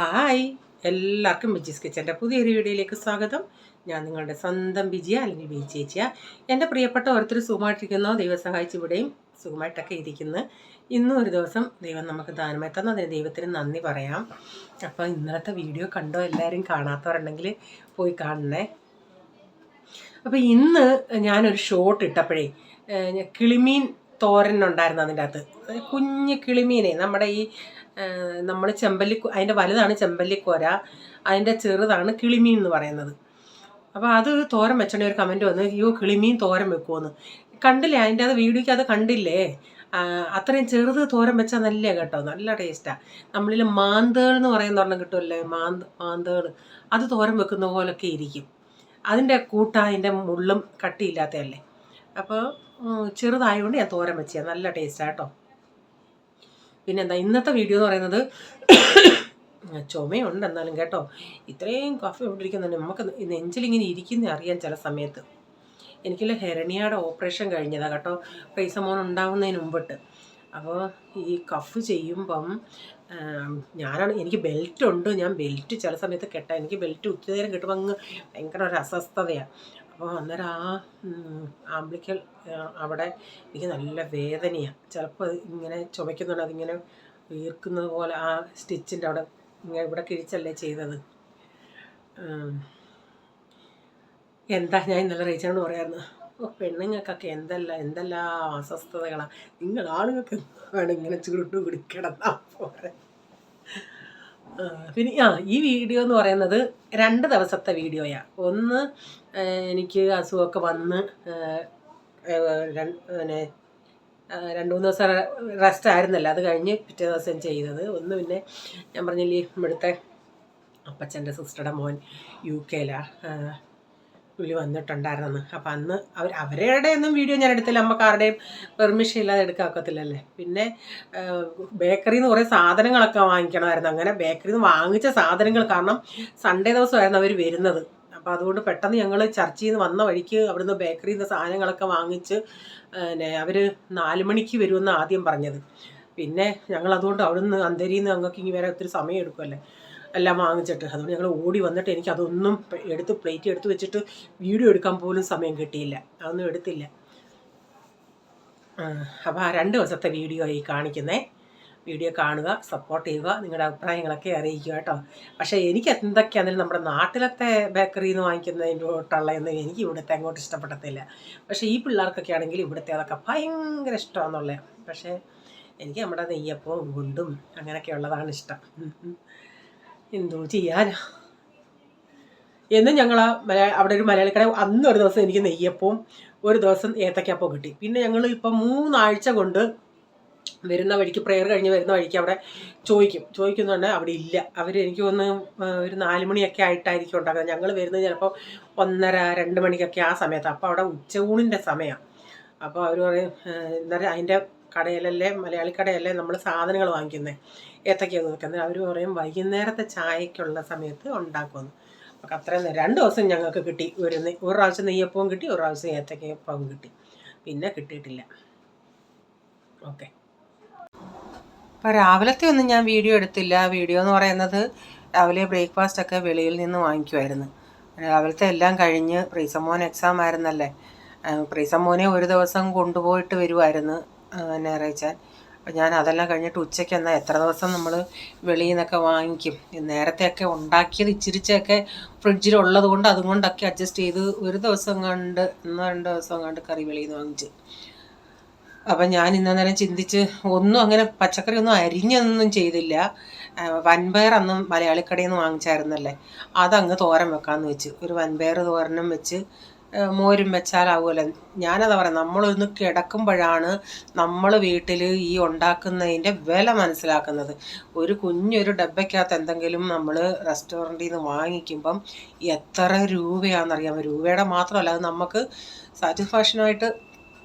Hi, എല്ലാവർക്കും ബിജീസ് കിച്ചൻ്റെ പുതിയൊരു വീഡിയോയിലേക്ക് സ്വാഗതം. ഞാൻ നിങ്ങളുടെ സ്വന്തം ബിജിയ അല്ലെങ്കിൽ ബി ചേച്ചിയ. എൻ്റെ പ്രിയപ്പെട്ട ഓരോരുത്തർ സുഖമായിട്ടിരിക്കുന്നോ? ദൈവം സഹായിച്ച് ഇവിടെയും സുഖമായിട്ടൊക്കെ ഇരിക്കുന്നു. ഇന്നും ഒരു ദിവസം ദൈവം നമുക്ക് ദാനമായി തന്നു. അതിന് ദൈവത്തിന് നന്ദി പറയാം. അപ്പോൾ ഇന്നലത്തെ വീഡിയോ കണ്ടോ? എല്ലാവരും കാണാത്തവരുണ്ടെങ്കിൽ പോയി കാണണേ. അപ്പോൾ ഇന്ന് ഞാനൊരു ഷോട്ട് ഇട്ടപ്പോഴേ കിളിമീൻ തോരൻ ഉണ്ടായിരുന്നു. അതിൻ്റെ അകത്ത് കുഞ്ഞ് കിളിമീനെ നമ്മുടെ ഈ നമ്മൾ അതിൻ്റെ വലുതാണ് ചെമ്പല്ലിക്കോര, അതിൻ്റെ ചെറുതാണ് കിളിമീൻ എന്ന് പറയുന്നത്. അപ്പോൾ അത് തോരൻ വെച്ചോണ്ട് ഒരു കമൻറ്റ് വന്ന്, അയ്യോ കിളിമീൻ തോരൻ വെക്കുമെന്ന്. കണ്ടില്ലേ അതിൻ്റെ അത് വീഡിയോയ്ക്ക് അത് കണ്ടില്ലേ? അത്രയും ചെറുത് തോരൻ വെച്ചാൽ നല്ല കേട്ടോ, നല്ല ടേസ്റ്റാണ്. നമ്മളിൽ മാന്തകൾ എന്ന് പറയുന്ന ഒരെണ്ണം കിട്ടുമല്ലേ, മാന്തകൾ, അത് തോരൻ വെക്കുന്ന പോലൊക്കെ ഇരിക്കും. അതിൻ്റെ അതിൻ്റെ മുള്ളും കട്ടിയില്ലാത്തതല്ലേ. അപ്പോൾ ചെറുതായതുകൊണ്ട് ഞാൻ തോരൻ വെച്ചാൽ നല്ല ടേസ്റ്റാണ് കേട്ടോ. പിന്നെന്താ ഇന്നത്തെ വീഡിയോ എന്ന് പറയുന്നത്, ചുമയുണ്ട് എന്നാലും കേട്ടോ. ഇത്രയും കഫ ഇരിക്കുന്നുണ്ട്, നമുക്ക് നെഞ്ചിലിങ്ങനെ ഇരിക്കുന്ന അറിയാൻ ചില സമയത്ത്. എനിക്കുള്ള ഹെരണിയയുടെ ഓപ്പറേഷൻ കഴിഞ്ഞതാണ് കേട്ടോ, പ്രൈസമോൻ ഉണ്ടാവുന്നതിന് മുമ്പിട്ട്. അപ്പോൾ ഈ കഫ് ചെയ്യുമ്പം എനിക്ക് ബെൽറ്റ് ഉണ്ട്. ഞാൻ ബെൽറ്റ് ചില സമയത്ത് കെട്ടാം. എനിക്ക് ബെൽറ്റ് ഒത്തിരി നേരം കിട്ടുമ്പോൾ അങ്ങ് ഭയങ്കര ഒരു അസ്വസ്ഥതയാണ്. അപ്പോൾ അന്നേരം ആംബ്ലിക്കൽ അവിടെ എനിക്ക് നല്ല വേദനയാണ്. ചിലപ്പോൾ ഇങ്ങനെ ചുമയ്ക്കുന്നുണ്ട്, അതിങ്ങനെ വീർക്കുന്നത് പോലെ ആ സ്റ്റിച്ചിൻ്റെ അവിടെ ഇങ്ങനെ ഇവിടെ കിഴിച്ചല്ലേ ചെയ്തത്. എന്താ ഞാൻ ഇന്നലെ റീച്ചോണ്ട് പറയായിരുന്നു, പെണ്ണുങ്ങൾക്കൊക്കെ എന്തെല്ലാം അസ്വസ്ഥതകളാണ്. നിങ്ങൾ ആണുങ്ങൾക്ക് വേണം ഇങ്ങനെ ചുരുട്ട് പിടിക്കിടന്നാ പോലെ. പിന്നെ ഈ വീഡിയോ എന്ന് പറയുന്നത് 2 ദിവസത്തെ വീഡിയോയാണ്. ഒന്ന് എനിക്ക് അസുഖമൊക്കെ വന്ന് 2-3 ദിവസം റെസ്റ്റ് ആയിരുന്നല്ലോ, അത് കഴിഞ്ഞ് പിറ്റേ ദിവസം ചെയ്തത്. ഒന്ന് പിന്നെ ഞാൻ പറഞ്ഞില്ലേ, ഇവിടുത്തെ അപ്പച്ചൻ്റെ സിസ്റ്ററുടെ മോൻ UK പുള്ളി വന്നിട്ടുണ്ടായിരുന്നു. അപ്പം അന്ന് അവരുടെ ഒന്നും വീഡിയോ ഞാൻ എടുത്തില്ല, നമുക്ക് ആരുടെയും പെർമിഷൻ ഇല്ലാതെ എടുക്കാക്കത്തില്ലല്ലേ. പിന്നെ ബേക്കറിയിൽ നിന്ന് കുറേ സാധനങ്ങളൊക്കെ വാങ്ങിക്കണമായിരുന്നു. അങ്ങനെ ബേക്കറിയിൽ നിന്ന് വാങ്ങിച്ച സാധനങ്ങൾ, കാരണം സൺഡേ ദിവസമായിരുന്നു അവർ വരുന്നത്. അപ്പോൾ അതുകൊണ്ട് പെട്ടെന്ന് ഞങ്ങൾ ചർച്ചിൽ നിന്ന് വന്ന വഴിക്ക് അവിടുന്ന് ബേക്കറിയിൽ നിന്ന് സാധനങ്ങളൊക്കെ വാങ്ങിച്ച് അവർ 4 മണിക്ക് വരുമെന്ന് ആദ്യം പറഞ്ഞത്. പിന്നെ ഞങ്ങൾ അതുകൊണ്ട് അവിടുന്ന് അന്തരിയിൽ നിന്ന് ഞങ്ങൾക്ക് ഇങ്ങനെ വരെ ഒത്തിരി സമയം എടുക്കുമല്ലേ എല്ലാം വാങ്ങിച്ചിട്ട്. അതുകൊണ്ട് ഞങ്ങൾ ഓടി വന്നിട്ട് എനിക്ക് അതൊന്നും പ്ലേറ്റ് എടുത്ത് വെച്ചിട്ട് വീഡിയോ എടുക്കാൻ പോലും സമയം കിട്ടിയില്ല, അതൊന്നും എടുത്തില്ല. അപ്പോൾ 2 ദിവസത്തെ വീഡിയോ ഈ കാണിക്കുന്നേ. വീഡിയോ കാണുക, സപ്പോർട്ട് ചെയ്യുക, നിങ്ങളുടെ അഭിപ്രായങ്ങളൊക്കെ അറിയിക്കുക കേട്ടോ. പക്ഷേ എനിക്ക് എന്തൊക്കെയാണെങ്കിലും നമ്മുടെ നാട്ടിലത്തെ ബേക്കറിയിൽ നിന്ന് വാങ്ങിക്കുന്നതിൻ്റെട്ടുള്ളതെന്ന് എനിക്ക് ഇവിടുത്തെ അങ്ങോട്ട് ഇഷ്ടപ്പെടത്തില്ല. പക്ഷേ ഈ പിള്ളേർക്കൊക്കെ ആണെങ്കിൽ ഇവിടുത്തെ അതൊക്കെ ഭയങ്കര ഇഷ്ടമാണെന്നുള്ളത്. പക്ഷേ എനിക്ക് നമ്മുടെ നെയ്യപ്പവും ഗുണ്ടും അങ്ങനെയൊക്കെ ഉള്ളതാണ് ഇഷ്ടം. എന്തോ ചെയ്യാനാ. എന്നും ഞങ്ങൾ അവിടെ ഒരു മലയാളിക്കട, അന്നൊരു ദിവസം എനിക്ക് നെയ്യപ്പവും ഒരു ദിവസം ഏത്തക്കപ്പവും കിട്ടി. പിന്നെ ഞങ്ങൾ ഇപ്പം 3 ആഴ്ച കൊണ്ട് വരുന്ന വഴിക്ക്, പ്രെയർ കഴിഞ്ഞ് വരുന്ന വഴിക്ക് അവിടെ ചോദിക്കുന്നുണ്ട്, അവിടെ ഇല്ല. എനിക്ക് ഒന്ന് ഒരു 4 മണിയൊക്കെ ആയിട്ടായിരിക്കും ഉണ്ടാക്കുന്നത്. ഞങ്ങൾ വരുന്നത് ചിലപ്പോൾ 1:30-2 മണിക്കൊക്കെ ആ സമയത്ത്. അപ്പോൾ അവിടെ ഉച്ചയൂണിൻ്റെ സമയമാണ്. അപ്പോൾ അവർ പറയും, എന്താ അതിൻ്റെ കടയിലല്ലേ, മലയാളി കടയല്ലേ നമ്മൾ സാധനങ്ങൾ വാങ്ങിക്കുന്നത്, ഏത്തക്കയൊക്കെ വെക്കുന്നത്. അവർ പറയും വൈകുന്നേരത്തെ ചായക്കുള്ള സമയത്ത് ഉണ്ടാക്കുമെന്ന്. അപ്പോൾ അത്രയും 2 ദിവസം ഞങ്ങൾക്ക് കിട്ടി. ഒരു പ്രാവശ്യം നെയ്യപ്പവും കിട്ടി, ഒരു പ്രാവശ്യം ഏത്തക്കയപ്പവും കിട്ടി, പിന്നെ കിട്ടിയിട്ടില്ല. ഓക്കെ. അപ്പോൾ രാവിലത്തെ ഒന്നും ഞാൻ വീഡിയോ എടുത്തില്ല. വീഡിയോ എന്ന് പറയുന്നത് രാവിലെ ബ്രേക്ക്ഫാസ്റ്റൊക്കെ വെളിയിൽ നിന്ന് വാങ്ങിക്കുമായിരുന്നു. രാവിലത്തെ എല്ലാം കഴിഞ്ഞ് പ്രീസമോൻ എക്സാം ആയിരുന്നല്ലേ, പ്രീസമോനെ ഒരു ദിവസം കൊണ്ടുപോയിട്ട് വരുമായിരുന്നു ഞായറാഴ്ച. അപ്പം ഞാൻ അതെല്ലാം കഴിഞ്ഞിട്ട് ഉച്ചയ്ക്ക് എന്നാൽ എത്ര ദിവസം നമ്മൾ വെളിയിൽ നിന്നൊക്കെ വാങ്ങിക്കും. നേരത്തെയൊക്കെ ഉണ്ടാക്കിയത് ഇച്ചിരിച്ചൊക്കെ ഫ്രിഡ്ജിലുള്ളത് കൊണ്ട് അതുകൊണ്ടൊക്കെ അഡ്ജസ്റ്റ് ചെയ്ത് ഒരു ദിവസം കണ്ട് 2 ദിവസം കണ്ട് കറി വെളിയിൽ നിന്ന് വാങ്ങിച്ച്. അപ്പം ഞാൻ ഇന്നേരം ചിന്തിച്ച് ഒന്നും അങ്ങനെ പച്ചക്കറി ഒന്നും അരിഞ്ഞൊന്നും ചെയ്തില്ല. വൻപയർ അന്ന് മലയാളിക്കടയിൽ നിന്ന് വാങ്ങിച്ചായിരുന്നല്ലേ, അതങ്ങ് തോരൻ വെക്കാമെന്ന് വെച്ച്. ഒരു വൻപയർ തോരനും വെച്ച് മോരും വെച്ചാലാവുമല്ലോ. ഞാനതാ പറയാം, നമ്മളൊന്ന് കിടക്കുമ്പോഴാണ് നമ്മൾ വീട്ടിൽ ഈ ഉണ്ടാക്കുന്നതിൻ്റെ വില മനസ്സിലാക്കുന്നത്. ഒരു കുഞ്ഞൊരു ഡബ്ബയ്ക്കകത്ത് എന്തെങ്കിലും നമ്മൾ റെസ്റ്റോറൻറ്റിൽ നിന്ന് വാങ്ങിക്കുമ്പം എത്ര രൂപയാണെന്നറിയാമോ. രൂപയുടെ മാത്രമല്ല, അത് നമുക്ക് സാറ്റിസ്ഫാക്ഷനായിട്ട്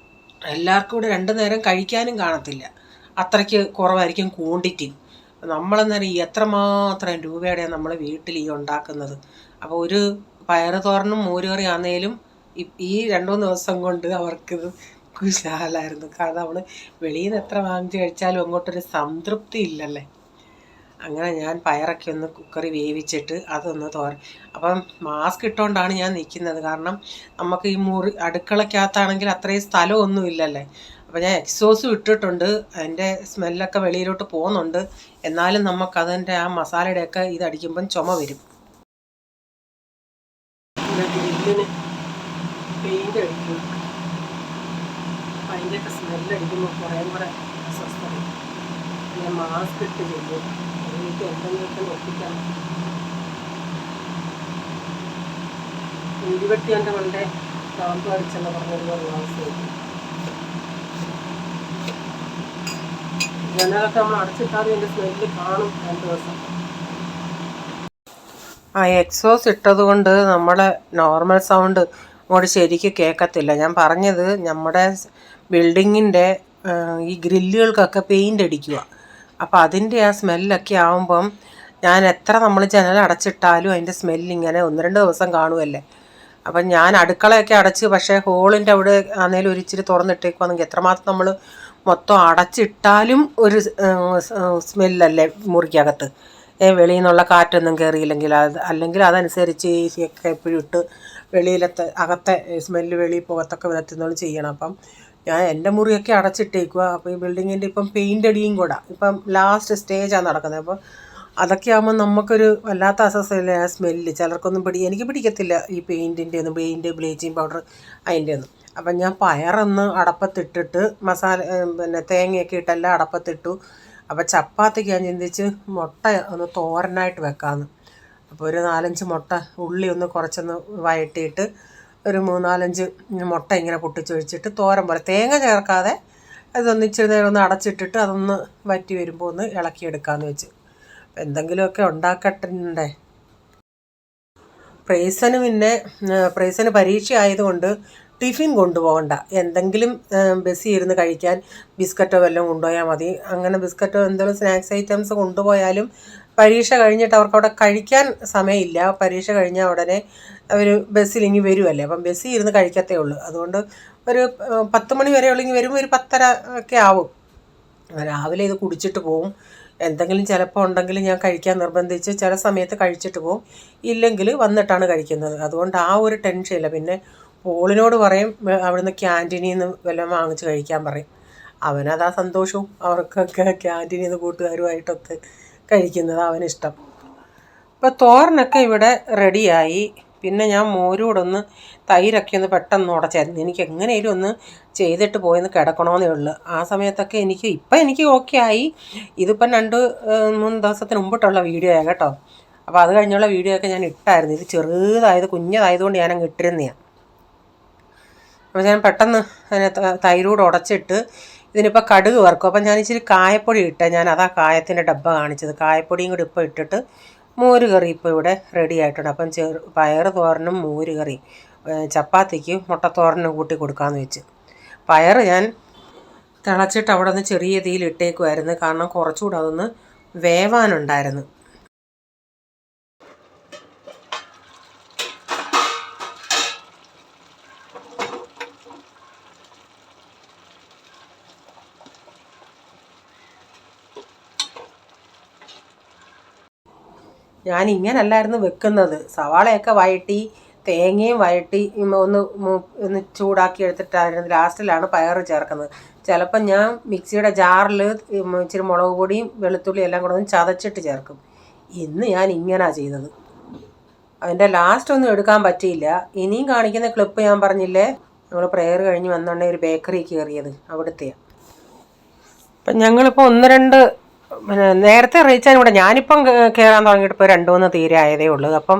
എല്ലാവർക്കും കൂടെ 2 നേരം കഴിക്കാനും കാണത്തില്ല, അത്രയ്ക്ക് കുറവായിരിക്കും ക്വാണ്ടിറ്റി. നമ്മളെന്നേരം എത്രമാത്രം രൂപയുടെയാണ് നമ്മൾ വീട്ടിൽ ഈ ഉണ്ടാക്കുന്നത്. അപ്പോൾ ഒരു പയറ് തോരനും മോരുകറി ആണെങ്കിലും ഈ 2-3 ദിവസം കൊണ്ട് അവർക്കിത് കുശാലായിരുന്നു. കാരണം നമ്മൾ വെളിയിൽ നിന്ന് എത്ര വാങ്ങിച്ച് കഴിച്ചാലും അങ്ങോട്ടൊരു സംതൃപ്തി ഇല്ലല്ലേ. അങ്ങനെ ഞാൻ പയറൊക്കെ ഒന്ന് കുക്കറി വേവിച്ചിട്ട് അതൊന്ന് അപ്പം മാസ്ക് ഇട്ടുകൊണ്ടാണ് ഞാൻ നിൽക്കുന്നത്. കാരണം നമുക്ക് ഈ അടുക്കളയ്ക്കകത്താണെങ്കിൽ അത്രയും സ്ഥലമൊന്നും ഇല്ലല്ലേ. അപ്പോൾ ഞാൻ എക്സോസും ഇട്ടിട്ടുണ്ട്, അതിൻ്റെ സ്മെല്ലൊക്കെ വെളിയിലോട്ട് പോകുന്നുണ്ട്. എന്നാലും നമുക്കതിൻ്റെ ആ മസാലയുടെയൊക്കെ ഇതടിക്കുമ്പം ചുമ വരും. ഗ്രില്ലിന് പെയിൻ്റ് അടിക്കും, അതിൻ്റെയൊക്കെ സ്മെല്ലടിക്കുമ്പോൾ കുറേ കൂടെ അസ്വസ്ഥത. ഞാൻ മാസ്ക് ഇട്ട് ചെയ്യും, എനിക്ക് എന്തെങ്കിലുമൊക്കെ ഒപ്പിക്കണം. ഇരുപത്തി എൻ്റെ കൊണ്ടേ കാമ്പ് അടിച്ചെന്ന് പറഞ്ഞൊരു അവസ്ഥയായിരിക്കും. ജനലൊക്കെ നമ്മൾ അടച്ചിട്ടാലും എൻ്റെ സ്മെല്ല് കാണും 2 ദിവസം. ആ എക്സോസ് ഇട്ടത് കൊണ്ട് നമ്മളെ നോർമൽ സൗണ്ട് അങ്ങോട്ട് ശരിക്കും കേൾക്കത്തില്ല. ഞാൻ പറഞ്ഞത് നമ്മുടെ ബിൽഡിങ്ങിൻ്റെ ഈ ഗ്രില്ലുകൾക്കൊക്കെ പെയിൻ്റ് അടിക്കുക. അപ്പോൾ അതിൻ്റെ ആ സ്മെല്ലൊക്കെ ആകുമ്പം ഞാൻ എത്ര നമ്മൾ ജനൽ അടച്ചിട്ടാലും അതിൻ്റെ സ്മെല്ലിങ്ങനെ 1-2 ദിവസം കാണുമല്ലേ. അപ്പം ഞാൻ അടുക്കളയൊക്കെ അടച്ച്, പക്ഷേ ഹോളിൻ്റെ അവിടെ ആണെങ്കിലും ഒരു ഇച്ചിരി തുറന്നിട്ടേക്കുവാണെങ്കിൽ എത്രമാത്രം നമ്മൾ മൊത്തം അടച്ചിട്ടാലും ഒരു സ്മെല്ലല്ലേ മുറിക്കകത്ത്. വെളിയിൽ നിന്നുള്ള കാറ്റൊന്നും കയറിയില്ലെങ്കിൽ അല്ലെങ്കിൽ അതനുസരിച്ച് എ സിയൊക്കെ എപ്പോഴും ഇട്ട് വെളിയിലത്തെ അകത്തെ സ്മെല്ല് വെളിയിൽ പോകത്തക്ക വിധത്തിൽ നമ്മൾ ചെയ്യണം. അപ്പം ഞാൻ എൻ്റെ മുറിയൊക്കെ അടച്ചിട്ടേക്കുക. അപ്പോൾ ഈ ബിൽഡിങ്ങിൻ്റെ ഇപ്പം പെയിൻ്റ് അടിയും കൂടെ ഇപ്പം ലാസ്റ്റ് സ്റ്റേജാണ് നടക്കുന്നത്. അപ്പോൾ അതൊക്കെ ആകുമ്പോൾ നമുക്കൊരു വല്ലാത്ത അസ്വസ്ഥയില്ല ആ സ്മെല്ല്. ചിലർക്കൊന്നും എനിക്ക് പിടിക്കത്തില്ല ഈ പെയിൻറ്റിൻ്റെ ഒന്നും, പെയിൻറ്റ് ബ്ലീച്ചിങ് പൗഡർ അതിൻ്റെ ഒന്നും. അപ്പം ഞാൻ പയറൊന്ന് അടപ്പത്തിട്ടിട്ട് പിന്നെ തേങ്ങയൊക്കെ ഇട്ടെല്ലാം അടപ്പത്തിട്ടു. അപ്പോൾ ചപ്പാത്തിക്ക് ഞാൻ ചിന്തിച്ച് മുട്ട ഒന്ന് തോരനായിട്ട് വെക്കാമെന്ന്. അപ്പോൾ ഒരു 4-5 മുട്ട ഉള്ളി ഒന്ന് കുറച്ചൊന്ന് വഴറ്റിയിട്ട് ഒരു 3-4 മുട്ട ഇങ്ങനെ പൊട്ടിച്ചൊഴിച്ചിട്ട് തോരൻ പോലെ തേങ്ങ ചേർക്കാതെ അതൊന്ന് ഇച്ചിരി നേരം ഒന്ന് അടച്ചിട്ടിട്ട് അതൊന്ന് വറ്റി വരുമ്പോൾ ഒന്ന് ഇളക്കിയെടുക്കാമെന്ന് വെച്ച്. എന്തെങ്കിലുമൊക്കെ ഉണ്ടാക്കട്ടെ. പ്രേസന് പരീക്ഷ ആയതുകൊണ്ട് ടിഫിൻ കൊണ്ടുപോകണ്ട, എന്തെങ്കിലും ബസ്സിൽ ഇരുന്ന് കഴിക്കാൻ ബിസ്ക്കറ്റോ വല്ലതും കൊണ്ടുപോയാൽ മതി. അങ്ങനെ ബിസ്ക്കറ്റോ എന്തെങ്കിലും സ്നാക്സ് ഐറ്റംസ് കൊണ്ടുപോയാലും പരീക്ഷ കഴിഞ്ഞിട്ട് അവർക്കവിടെ കഴിക്കാൻ സമയമില്ല. പരീക്ഷ കഴിഞ്ഞാൽ ഉടനെ അവർ ബസ്സിൽ ഇങ്ങ് വരുമല്ലേ, അപ്പം ബസ്സിൽ ഇരുന്ന് കഴിക്കത്തേ ഉള്ളൂ. അതുകൊണ്ട് ഒരു 10 മണി വരെ ഉള്ളെങ്കിൽ വരുമ്പോൾ ഒരു 10:30 ഒക്കെ ആവും. രാവിലെ ഇത് കുടിച്ചിട്ട് പോവും. എന്തെങ്കിലും ചിലപ്പോൾ ഉണ്ടെങ്കിൽ ഞാൻ കഴിക്കാൻ നിർബന്ധിച്ച് ചില സമയത്ത് കഴിച്ചിട്ട് പോവും, ഇല്ലെങ്കിൽ വന്നിട്ടാണ് കഴിക്കുന്നത്. അതുകൊണ്ട് ആ ഒരു ടെൻഷനില്ല. പിന്നെ പോളിനോട് പറയും അവിടുന്ന് ക്യാൻറ്റീനിൽ നിന്ന് വല്ലതും വാങ്ങിച്ച് കഴിക്കാൻ പറയും. അവനതാ സന്തോഷവും, അവർക്കൊക്കെ ക്യാൻറ്റീനിൽ നിന്ന് കൂട്ടുകാരുമായിട്ടൊക്കെ കഴിക്കുന്നത് അവനിഷ്ടം. ഇപ്പോൾ തോരനൊക്കെ ഇവിടെ റെഡിയായി. പിന്നെ ഞാൻ മോരൂടെ ഒന്ന് തൈരൊക്കെ ഒന്ന് പെട്ടെന്ന് ഉടച്ചായിരുന്നു. എനിക്ക് എങ്ങനെയും ഒന്ന് ചെയ്തിട്ട് പോയെന്ന് കിടക്കണമെന്നേ ഉള്ളൂ. ആ സമയത്തൊക്കെ എനിക്ക് ഓക്കെ ആയി. ഇതിപ്പം 2-3 ദിവസത്തിന് മുമ്പിട്ടുള്ള വീഡിയോ ആണ് കേട്ടോ. അപ്പോൾ അത് കഴിഞ്ഞുള്ള വീഡിയോ ഒക്കെ ഞാൻ ഇട്ടായിരുന്നു. ഇത് കുഞ്ഞതായതുകൊണ്ട് ഞാനങ്ങ് ഇട്ടിരുന്നതാണ്. അപ്പോൾ ഞാൻ പെട്ടെന്ന് അതിനെ തൈരൂടെ ഉടച്ചിട്ട് ഇതിനിപ്പോൾ കടുക് വറുക്കും. അപ്പം ഞാൻ ഇച്ചിരി കായപ്പൊടി ഇട്ടേ, ഞാൻ അതാ കായത്തിൻ്റെ ഡബ്ബ കാണിച്ചത്. കായപ്പൊടിയും കൂടി ഇപ്പോൾ ഇട്ടിട്ട് മോര് കറി ഇപ്പോൾ ഇവിടെ റെഡി ആയിട്ടുണ്ട്. അപ്പം പയർ തോരനും മോര് കറി, ചപ്പാത്തിക്ക് മുട്ടത്തോരനും കൂട്ടി കൊടുക്കാമെന്ന് വെച്ച്. പയർ ഞാൻ തിളച്ചിട്ട് അവിടെ നിന്ന് ചെറിയ തീയിൽ ഇട്ടേക്കുമായിരുന്നു, കാരണം കുറച്ചുകൂടെ അതൊന്ന് വേവാനുണ്ടായിരുന്നു. ഞാൻ ഇങ്ങനല്ലായിരുന്നു വെക്കുന്നത്. സവാളയൊക്കെ വഴറ്റി തേങ്ങയും വഴറ്റി ഒന്ന് ചൂടാക്കി എടുത്തിട്ടായിരുന്നു ലാസ്റ്റിലാണ് പയർ ചേർക്കുന്നത്. ചിലപ്പം ഞാൻ മിക്സിയുടെ ജാറിൽ ഇച്ചിരി മുളക് പൊടിയും വെളുത്തുള്ളി എല്ലാം കൂടെ ഒന്ന് ചതച്ചിട്ട് ചേർക്കും. ഇന്ന് ഞാൻ ഇങ്ങനെയാണ് ചെയ്തത്. അതിൻ്റെ ലാസ്റ്റ് ഒന്നും എടുക്കാൻ പറ്റിയില്ല. ഇനിയും കാണിക്കുന്ന ക്ലിപ്പ് ഞാൻ പറഞ്ഞില്ലേ, നമ്മൾ പ്രെയർ കഴിഞ്ഞ് വന്നുണ്ടെങ്കിൽ ഒരു ബേക്കറി കയറിയത് അവിടുത്തെയാണ്. അപ്പം ഞങ്ങളിപ്പോൾ 1-2 നേരത്തെ റീച്ചാൻ ഇവിടെ ഞാനിപ്പം കയറാൻ തുടങ്ങിയിട്ട് ഇപ്പോൾ 2-3 തീരെ ആയതേ ഉള്ളൂ. അപ്പം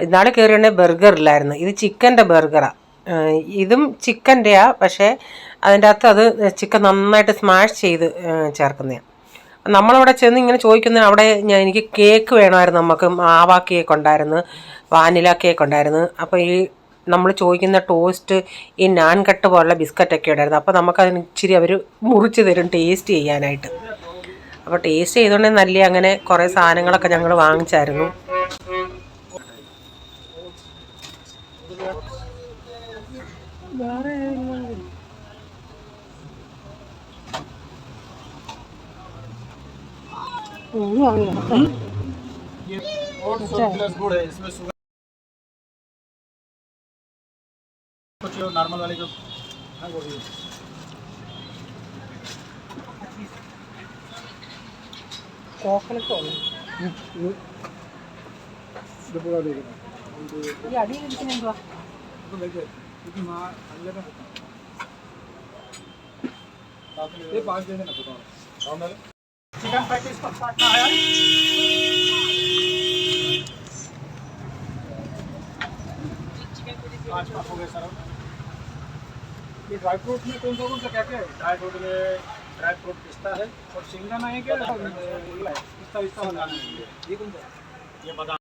ഇന്നാൾ കയറിയുണ്ടെങ്കിൽ ബർഗറില്ലായിരുന്നു, ഇത് ചിക്കൻ്റെ ബർഗറാണ്. ഇതും ചിക്കൻ്റെയാണ്, പക്ഷേ അതിൻ്റെ അകത്ത് അത് ചിക്കൻ നന്നായിട്ട് സ്മാഷ് ചെയ്ത് ചേർക്കുന്നതാണ്. നമ്മളവിടെ ചെന്ന് ഇങ്ങനെ ചോദിക്കുന്ന അവിടെ എനിക്ക് കേക്ക് വേണമായിരുന്നു. നമുക്ക് മാവ കേക്ക് ഉണ്ടായിരുന്നു, വാനില കേക്ക് ഉണ്ടായിരുന്നു. അപ്പോൾ ഈ നമ്മൾ ചോദിക്കുന്ന ടോസ്റ്റ്, ഈ നാൻ കട്ട് പോലുള്ള ബിസ്ക്കറ്റൊക്കെ ഉണ്ടായിരുന്നു. അപ്പോൾ നമുക്കതിന് ഇച്ചിരി അവർ മുറിച്ച് തരും ടേസ്റ്റ് ചെയ്യാനായിട്ട്. അപ്പോൾ ടേസ്റ്റ് ചെയ്തുകൊണ്ടേ നല്ല അങ്ങനെ കുറേ സാധനങ്ങളൊക്കെ ഞങ്ങൾ വാങ്ങിച്ചായിരുന്നു. ये ओट्स और प्लस गुड़ है, इसमें शुगर कुछ नॉर्मल वाले जो है वो भी കോക്കനട്ടോ ഇത് पूरा देगा ഈ അടിയിലിരിക്കുന്ന എന്തുവാ? तो लेके क्योंकि वहाँ अगले में ये 5 देने ना बताओ चिकन पैटीज को काटना है 5 हो गए सर। ये ड्राई फ्रूट में कौन सा क्या क्या है? ड्राई फ्रूट में ड्राई फ्रूट पिस्ता है और सिंगाना है क्या? पिस्ता सिंगाना है ये कौन सा? ये बादाम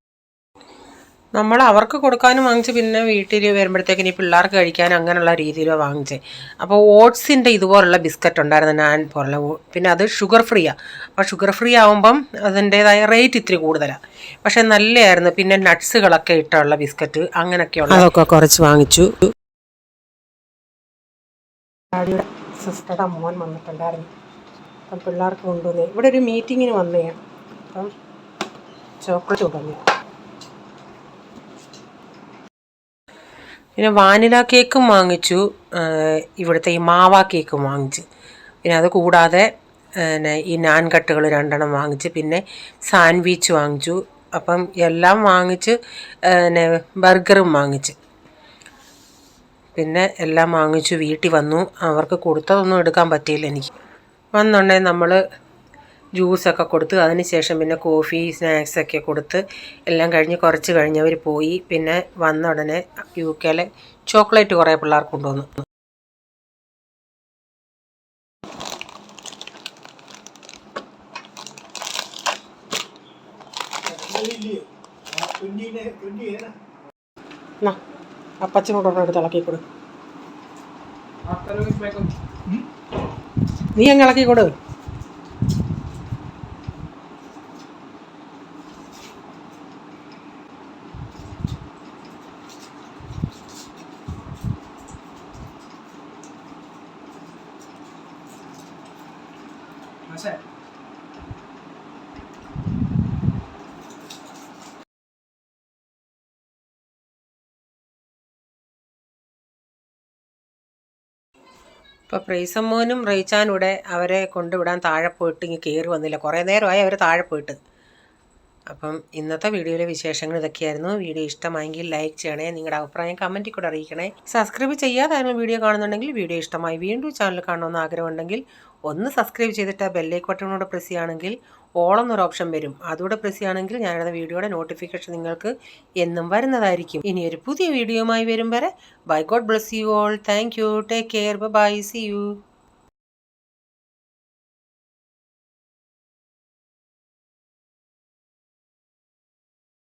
നമ്മൾ അവർക്ക് കൊടുക്കാനും വാങ്ങിച്ച് പിന്നെ വീട്ടിൽ വരുമ്പോഴത്തേക്കിന് ഈ പിള്ളേർക്ക് കഴിക്കാനും അങ്ങനെയുള്ള രീതിയിലാണ് വാങ്ങിച്ചത്. അപ്പോൾ ഓട്സിൻ്റെ ഇതുപോലുള്ള ബിസ്ക്കറ്റ് ഉണ്ടായിരുന്നു, നാൻ പോലുള്ള. പിന്നെ അത് ഷുഗർ ഫ്രീയാണ്. അപ്പോൾ ഷുഗർ ഫ്രീ ആകുമ്പം അതിൻ്റേതായ റേറ്റ് ഇത്തിരി കൂടുതലാണ്, പക്ഷേ നല്ലതായിരുന്നു. പിന്നെ നട്ട്സുകളൊക്കെ ഇട്ടുള്ള ബിസ്ക്കറ്റ് അങ്ങനെയൊക്കെയുള്ള അതൊക്കെ കുറച്ച് വാങ്ങിച്ചു. ഡാഡിയുടെ സിസ്റ്ററുടെ മോൻ വന്നിട്ടുണ്ടായിരുന്നു, അപ്പം പിള്ളേർക്ക് കൊണ്ടുവന്നേ. ഇവിടെ ഒരു മീറ്റിങ്ങിന് വന്നതാണ്, അപ്പം ചോക്ലേറ്റ് കൊണ്ടുവന്നേ. പിന്നെ വാനില കേക്കും വാങ്ങിച്ചു, ഇവിടുത്തെ ഈ മാവ കേക്കും വാങ്ങിച്ചു. പിന്നെ അത് കൂടാതെ ഈ നാൻ കട്ടുകൾ 2 വാങ്ങിച്ച്, പിന്നെ സാൻഡ്വിച്ച് വാങ്ങിച്ചു. അപ്പം എല്ലാം വാങ്ങിച്ച് ബർഗറും വാങ്ങിച്ച്, പിന്നെ എല്ലാം വാങ്ങിച്ചു വീട്ടിൽ വന്നു. അവർക്ക് കൊടുത്തതൊന്നും എടുക്കാൻ പറ്റിയില്ല. എനിക്ക് വന്നുണ്ടെങ്കിൽ നമ്മൾ ജ്യൂസൊക്കെ കൊടുത്ത് അതിന് ശേഷം പിന്നെ കോഫി സ്നാക്സൊക്കെ കൊടുത്ത് എല്ലാം കഴിഞ്ഞ് കുറച്ച് കഴിഞ്ഞവർ പോയി. പിന്നെ വന്ന ഉടനെ UK ചോക്ലേറ്റ് കുറേ പിള്ളേർക്ക് കൊണ്ടുവന്നു. അപ്പച്ചനോട് എടുത്ത് ഇളക്കി കൊടു, നീ അങ്ങ് ഇളക്കി കൊടു. ഇപ്പോൾ പ്രൈസമ്മോനും റേച്ചാനൂടെ അവരെ കൊണ്ടുവിടാൻ താഴെ പോയിട്ട് ഇങ്ങ് കയറി വന്നില്ല. കുറേ നേരമായി അവർ താഴെ പോയിട്ട്. അപ്പം ഇന്നത്തെ വീഡിയോയിലെ വിശേഷങ്ങൾ ഇതൊക്കെയായിരുന്നു. വീഡിയോ ഇഷ്ടമായെങ്കിൽ ലൈക്ക് ചെയ്യണേ, നിങ്ങളുടെ അഭിപ്രായം കമൻറ്റിൽ കൂടെ അറിയിക്കണേ. സബ്സ്ക്രൈബ് ചെയ്യാതായിരുന്നു വീഡിയോ കാണുന്നുണ്ടെങ്കിൽ വീഡിയോ ഇഷ്ടമായി വീണ്ടും ചാനൽ കാണണമെന്ന് ആഗ്രഹമുണ്ടെങ്കിൽ ഒന്ന് സബ്സ്ക്രൈബ് ചെയ്തിട്ട് ബെല്ലൈക്കൺ ബട്ടണോട് പ്രസ് ചെയ്യുകയാണെങ്കിൽ ഓൾ എന്നൊരു ഓപ്ഷൻ വരും. അതുകൂടെ പ്രസ് ചെയ്യുകയാണെങ്കിൽ ഞാനിടുന്ന വീഡിയോയുടെ നോട്ടിഫിക്കേഷൻ നിങ്ങൾക്ക് എന്നും വരുന്നതായിരിക്കും. ഇനി ഒരു പുതിയ വീഡിയോയുമായി വരും വരെ bye, god bless you all. Thank you, take care, bye, see U.